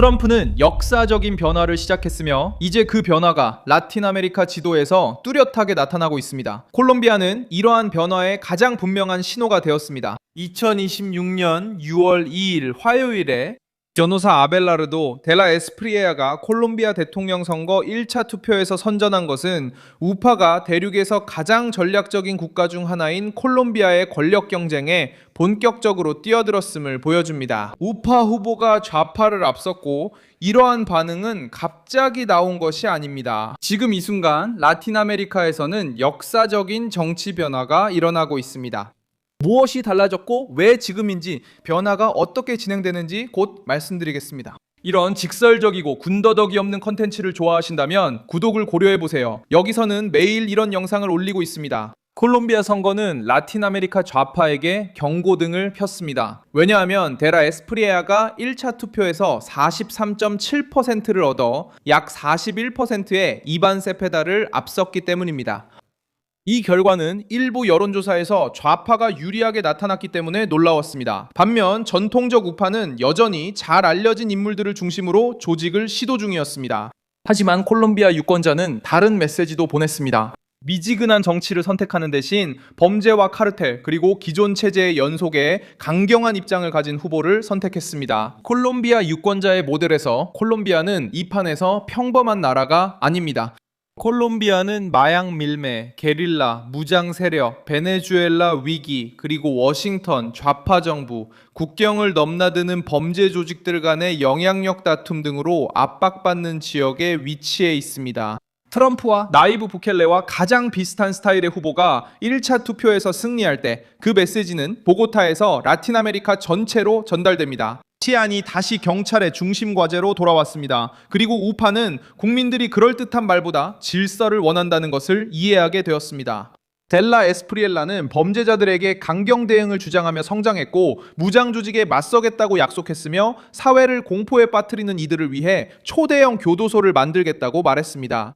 트럼프는 역사적인 변화를 시작했으며 이제 그 변화가 라틴 아메리카 지도에서 뚜렷하게 나타나고 있습니다. 콜롬비아는 이러한 변화의 가장 분명한 신호가 되었습니다. 2026년 6월 2일 화요일에 변호사 아벨라르도 델라 에스프리에아가 콜롬비아 대통령 선거 1차 투표에서 선전한 것은 우파가 대륙에서 가장 전략적인 국가 중 하나인 콜롬비아의 권력 경쟁에 본격적으로 뛰어들었음을 보여줍니다. 우파 후보가 좌파를 앞섰고 이러한 반응은 갑자기 나온 것이 아닙니다. 지금 이 순간 라틴 아메리카에서는 역사적인 정치 변화가 일어나고 있습니다. 무엇이 달라졌고 왜 지금인지, 변화가 어떻게 진행되는지 곧 말씀드리겠습니다. 이런 직설적이고 군더더기 없는 컨텐츠를 좋아하신다면 구독을 고려해보세요. 여기서는 매일 이런 영상을 올리고 있습니다. 콜롬비아 선거는 라틴 아메리카 좌파에게 경고등을 폈습니다. 왜냐하면 델라 에스프리에아가 1차 투표에서 43.7%를 얻어 약 41%의 이반 세페다를 앞섰기 때문입니다. 이 결과는 일부 여론조사에서 좌파가 유리하게 나타났기 때문에 놀라웠습니다. 반면 전통적 우파는 여전히 잘 알려진 인물들을 중심으로 조직을 시도 중이었습니다. 하지만 콜롬비아 유권자는 다른 메시지도 보냈습니다. 미지근한 정치를 선택하는 대신 범죄와 카르텔 그리고 기존 체제의 연속에 강경한 입장을 가진 후보를 선택했습니다. 콜롬비아 유권자의 모델에서 콜롬비아는 이 판에서 평범한 나라가 아닙니다. 콜롬비아는 마약 밀매, 게릴라, 무장 세력, 베네수엘라 위기, 그리고 워싱턴, 좌파 정부, 국경을 넘나드는 범죄 조직들 간의 영향력 다툼 등으로 압박받는 지역에 위치해 있습니다. 트럼프와 나이브 부켈레와 가장 비슷한 스타일의 후보가 1차 투표에서 승리할 때 그 메시지는 보고타에서 라틴 아메리카 전체로 전달됩니다. 치안이 다시 경찰의 중심 과제로 돌아왔습니다. 그리고 우파는 국민들이 그럴듯한 말보다 질서를 원한다는 것을 이해하게 되었습니다. 델라 에스프리엘라는 범죄자들에게 강경 대응을 주장하며 성장했고 무장 조직에 맞서겠다고 약속했으며 사회를 공포에 빠뜨리는 이들을 위해 초대형 교도소를 만들겠다고 말했습니다.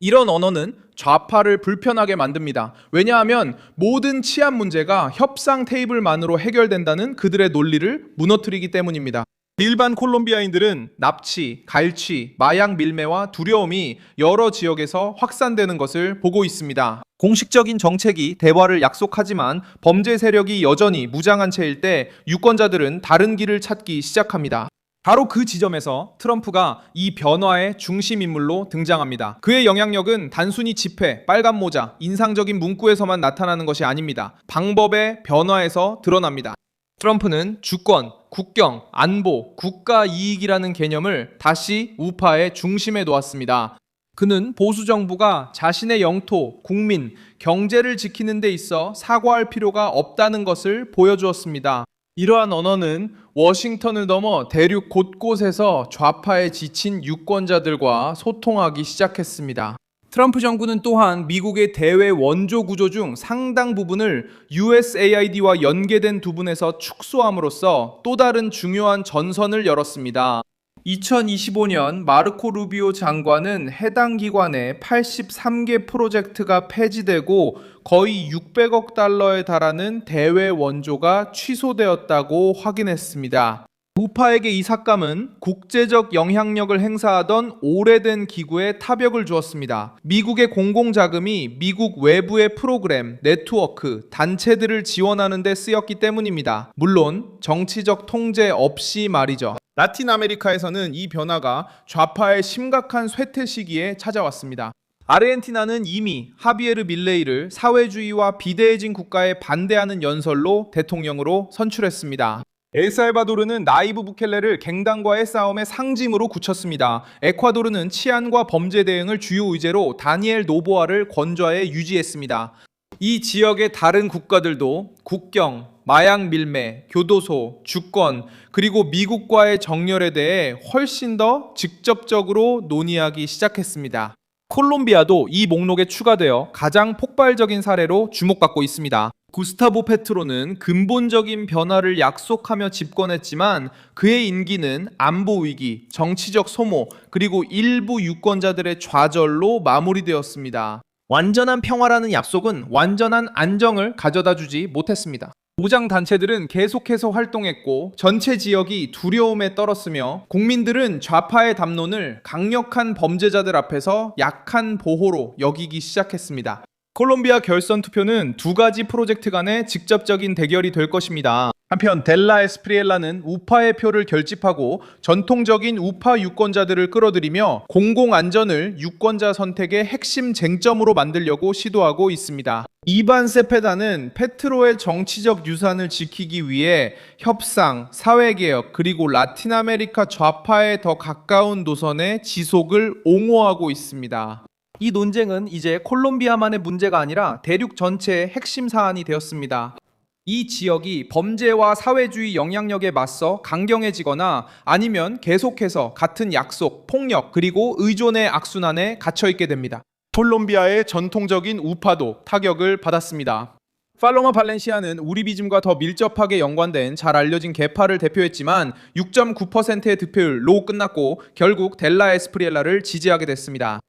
이런 언어는 좌파를 불편하게 만듭니다. 왜냐하면 모든 치안 문제가 협상 테이블만으로 해결된다는 그들의 논리를 무너뜨리기 때문입니다. 일반 콜롬비아인들은 납치, 갈취, 마약 밀매와 두려움이 여러 지역에서 확산되는 것을 보고 있습니다. 공식적인 정책이 대화를 약속하지만 범죄 세력이 여전히 무장한 채일 때 유권자들은 다른 길을 찾기 시작합니다. 바로 그 지점에서 트럼프가 이 변화의 중심 인물로 등장합니다. 그의 영향력은 단순히 지폐, 빨간 모자, 인상적인 문구에서만 나타나는 것이 아닙니다. 방법의 변화에서 드러납니다. 트럼프는 주권, 국경, 안보, 국가 이익이라는 개념을 다시 우파의 중심에 놓았습니다. 그는 보수 정부가 자신의 영토, 국민, 경제를 지키는 데 있어 사과할 필요가 없다는 것을 보여주었습니다. 이러한 언어는 워싱턴을 넘어 대륙 곳곳에서 좌파에 지친 유권자들과 소통하기 시작했습니다. 트럼프 정부는 또한 미국의 대외 원조 구조 중 상당 부분을 USAID와 연계된 부분에서 축소함으로써 또 다른 중요한 전선을 열었습니다. 2025년 마르코 루비오 장관은 해당 기관의 83개 프로젝트가 폐지되고 거의 600억 달러에 달하는 대외 원조가 취소되었다고 확인했습니다. 우파에게 이 삭감은 국제적 영향력을 행사하던 오래된 기구에 타격을 주었습니다. 미국의 공공자금이 미국 외부의 프로그램, 네트워크, 단체들을 지원하는 데 쓰였기 때문입니다. 물론 정치적 통제 없이 말이죠. 라틴 아메리카에서는 이 변화가 좌파의 심각한 쇠퇴 시기에 찾아왔습니다. 아르헨티나는 이미 하비에르 밀레이를 사회주의와 비대해진 국가에 반대하는 연설로 대통령으로 선출했습니다. 엘살바도르는 나이브 부켈레를 갱단과의 싸움의 상징으로 굳혔습니다. 에콰도르는 치안과 범죄 대응을 주요 의제로 다니엘 노보아를 권좌에 유지했습니다. 이 지역의 다른 국가들도 국경, 마약 밀매, 교도소, 주권, 그리고 미국과의 정렬에 대해 훨씬 더 직접적으로 논의하기 시작했습니다. 콜롬비아도 이 목록에 추가되어 가장 폭발적인 사례로 주목받고 있습니다. 구스타보 페트로는 근본적인 변화를 약속하며 집권했지만 그의 임기는 안보 위기, 정치적 소모, 그리고 일부 유권자들의 좌절로 마무리되었습니다. 완전한 평화라는 약속은 완전한 안정을 가져다 주지 못했습니다. 무장 단체들은 계속해서 활동했고 전체 지역이 두려움에 떨었으며 국민들은 좌파의 담론을 강력한 범죄자들 앞에서 약한 보호로 여기기 시작했습니다. 콜롬비아 결선 투표는 두 가지 프로젝트 간의 직접적인 대결이 될 것입니다. 한편 델라 에스프리엘라는 우파의 표를 결집하고 전통적인 우파 유권자들을 끌어들이며 공공안전을 유권자 선택의 핵심 쟁점으로 만들려고 시도하고 있습니다. 이반 세페다는 페트로의 정치적 유산을 지키기 위해 협상, 사회개혁, 그리고 라틴 아메리카 좌파에 더 가까운 노선의 지속을 옹호하고 있습니다. 이 논쟁은 이제 콜롬비아만의 문제가 아니라 대륙 전체의 핵심 사안이 되었습니다. 이 지역이 범죄와 사회주의 영향력에 맞서 강경해지거나 아니면 계속해서 같은 약속, 폭력, 그리고 의존의 악순환에 갇혀있게 됩니다. 콜롬비아의 전통적인 우파도 타격을 받았습니다. 팔로마 발렌시아는 우리비즘과 더 밀접하게 연관된 잘 알려진 계파를 대표했지만 6.9%의 득표율로 끝났고 결국 델라 에스프리엘라를 지지하게 됐습니다.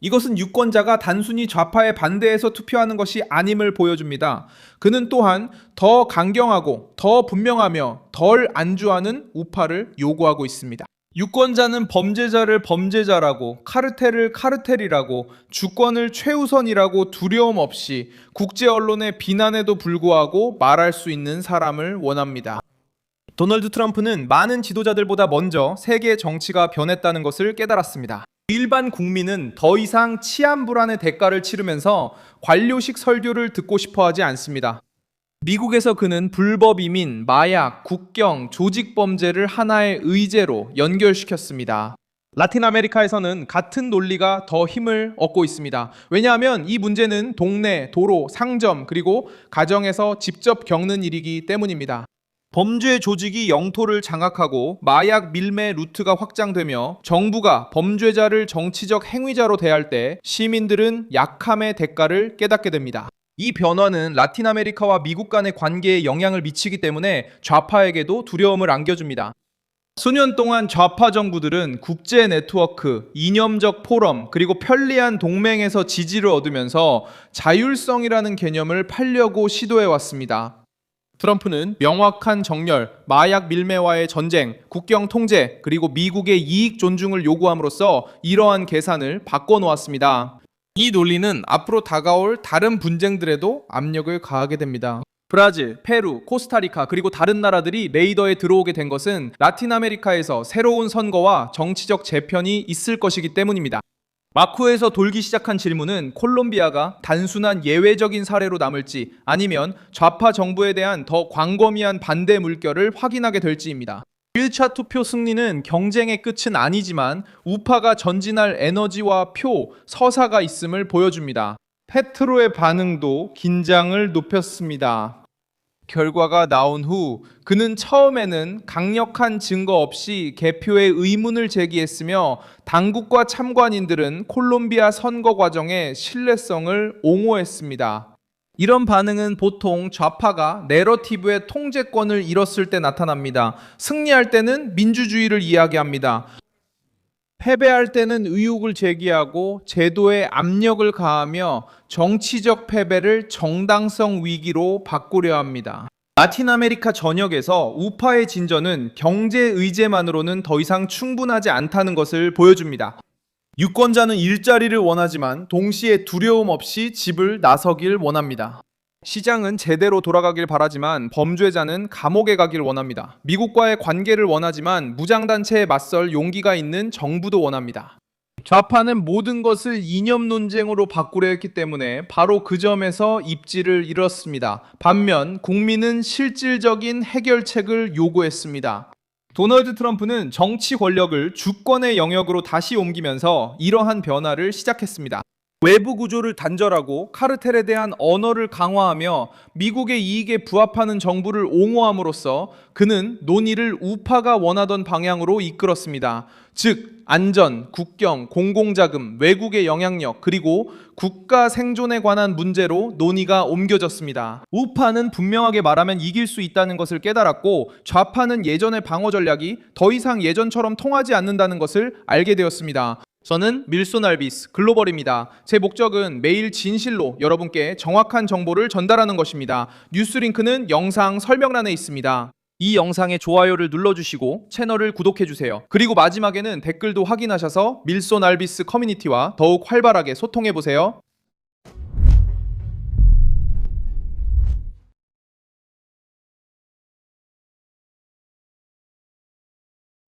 이것은 유권자가 단순히 좌파에 반대해서 투표하는 것이 아님을 보여줍니다. 그는 또한 더 강경하고 더 분명하며 덜 안주하는 우파를 요구하고 있습니다. 유권자는 범죄자를 범죄자라고, 카르텔을 카르텔이라고, 주권을 최우선이라고 두려움 없이 국제 언론의 비난에도 불구하고 말할 수 있는 사람을 원합니다. 도널드 트럼프는 많은 지도자들보다 먼저 세계 정치가 변했다는 것을 깨달았습니다. 일반 국민은 더 이상 치안 불안의 대가를 치르면서 관료식 설교를 듣고 싶어 하지 않습니다. 미국에서 그는 불법 이민, 마약, 국경, 조직 범죄를 하나의 의제로 연결시켰습니다. 라틴 아메리카에서는 같은 논리가 더 힘을 얻고 있습니다. 왜냐하면 이 문제는 동네, 도로, 상점, 그리고 가정에서 직접 겪는 일이기 때문입니다. 범죄 조직이 영토를 장악하고 마약 밀매 루트가 확장되며 정부가 범죄자를 정치적 행위자로 대할 때 시민들은 약함의 대가를 깨닫게 됩니다. 이 변화는 라틴 아메리카와 미국 간의 관계에 영향을 미치기 때문에 좌파에게도 두려움을 안겨줍니다. 수년 동안 좌파 정부들은 국제 네트워크, 이념적 포럼, 그리고 편리한 동맹에서 지지를 얻으면서 자율성이라는 개념을 팔려고 시도해왔습니다. 트럼프는 명확한 정렬, 마약 밀매와의 전쟁, 국경 통제, 그리고 미국의 이익 존중을 요구함으로써 이러한 계산을 바꿔놓았습니다. 이 논리는 앞으로 다가올 다른 분쟁들에도 압력을 가하게 됩니다. 브라질, 페루, 코스타리카 그리고 다른 나라들이 레이더에 들어오게 된 것은 라틴 아메리카에서 새로운 선거와 정치적 재편이 있을 것이기 때문입니다. 마쿠에서 돌기 시작한 질문은 콜롬비아가 단순한 예외적인 사례로 남을지 아니면 좌파 정부에 대한 더 광범위한 반대 물결을 확인하게 될지입니다. 1차 투표 승리는 경쟁의 끝은 아니지만 우파가 전진할 에너지와 표, 서사가 있음을 보여줍니다. 페트로의 반응도 긴장을 높였습니다. 결과가 나온 후 그는 처음에는 강력한 증거 없이 개표에 의문을 제기했으며 당국과 참관인들은 콜롬비아 선거 과정의 신뢰성을 옹호했습니다. 이런 반응은 보통 좌파가 내러티브의 통제권을 잃었을 때 나타납니다. 승리할 때는 민주주의를 이야기합니다. 패배할 때는 의혹을 제기하고 제도에 압력을 가하며 정치적 패배를 정당성 위기로 바꾸려 합니다. 라틴 아메리카 전역에서 우파의 진전은 경제 의제만으로는 더 이상 충분하지 않다는 것을 보여줍니다. 유권자는 일자리를 원하지만 동시에 두려움 없이 집을 나서길 원합니다. 시장은 제대로 돌아가길 바라지만 범죄자는 감옥에 가길 원합니다. 미국과의 관계를 원하지만 무장단체에 맞설 용기가 있는 정부도 원합니다. 좌파는 모든 것을 이념 논쟁으로 바꾸려 했기 때문에 바로 그 점에서 입지를 잃었습니다. 반면 국민은 실질적인 해결책을 요구했습니다. 도널드 트럼프는 정치 권력을 주권의 영역으로 다시 옮기면서 이러한 변화를 시작했습니다. 외부 구조를 단절하고 카르텔에 대한 언어를 강화하며 미국의 이익에 부합하는 정부를 옹호함으로써 그는 논의를 우파가 원하던 방향으로 이끌었습니다. 즉, 안전, 국경, 공공자금, 외국의 영향력, 그리고 국가 생존에 관한 문제로 논의가 옮겨졌습니다. 우파는 분명하게 말하면 이길 수 있다는 것을 깨달았고 좌파는 예전의 방어 전략이 더 이상 예전처럼 통하지 않는다는 것을 알게 되었습니다. 저는 밀손 알비스 글로벌입니다. 제 목적은 매일 진실로 여러분께 정확한 정보를 전달하는 것입니다. 뉴스 링크는 영상 설명란에 있습니다. 이 영상에 좋아요를 눌러주시고 채널을 구독해주세요. 그리고 마지막에는 댓글도 확인하셔서 밀손 알비스 커뮤니티와 더욱 활발하게 소통해보세요.